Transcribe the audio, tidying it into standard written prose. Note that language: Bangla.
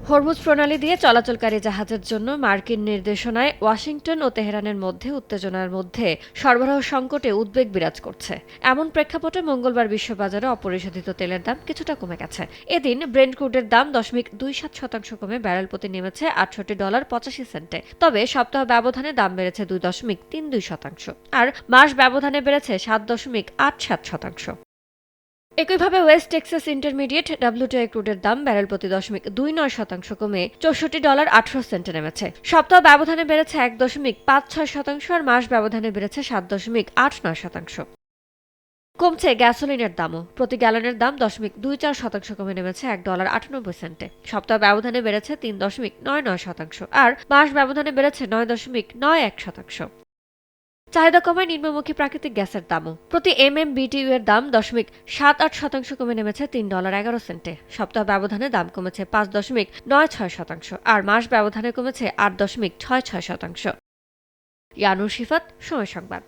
হরমুজ প্রণালী দিয়ে চলাচলকারী জাহাজের জন্য মার্কিন নির্দেশনায় ওয়াশিংটন ও তেহরানের মধ্যে উত্তেজনার মধ্যে সরবরাহ সংকটে উদ্বেগ বিরাজ করছে। এমন প্রেক্ষাপটে মঙ্গলবার বিশ্ববাজারে অপরিশোধিত তেলের দাম কিছুটা কমে গেছে। এদিন ব্রেন্ট ক্রুডের দাম 0.27% কমে ব্যারেল প্রতি নেমেছে $68.85। তবে সপ্তাহ ব্যবধানে দাম বেড়েছে 2.32%, আর মাস ব্যবধানে বেড়েছে 7.87%। একইভাবে ওয়েস্ট টেক্সাস ইন্টারমিডিয়েট ডব্লিউটিআই ক্রুডের দাম ব্যারেল প্রতি 0.29% কমে $64.18 নেমেছে। সপ্তাহ ব্যবধানে বেড়েছে 1.56%, আর মাস ব্যবধানে বেড়েছে 7.89%। কমছে গ্যাসোলিনের দামও। প্রতি গ্যালনের দাম 0.24% কমে নেমেছে $1.98। সপ্তাহ ব্যবধানে বেড়েছে 3.99%, আর মাস ব্যবধানে বেড়েছে 9.91%। চাহিদা কমায় নিম্নমুখী প্রাকৃতিক গ্যাসের দামও। প্রতি MMBTU এর দাম 0.78% কমে নেমেছে $3.11। সপ্তাহ ব্যবধানে দাম কমেছে 5.96%, আর মাস ব্যবধানে কমেছে 8.66%। ইয়ানুর শিফাত, সময় সংবাদ।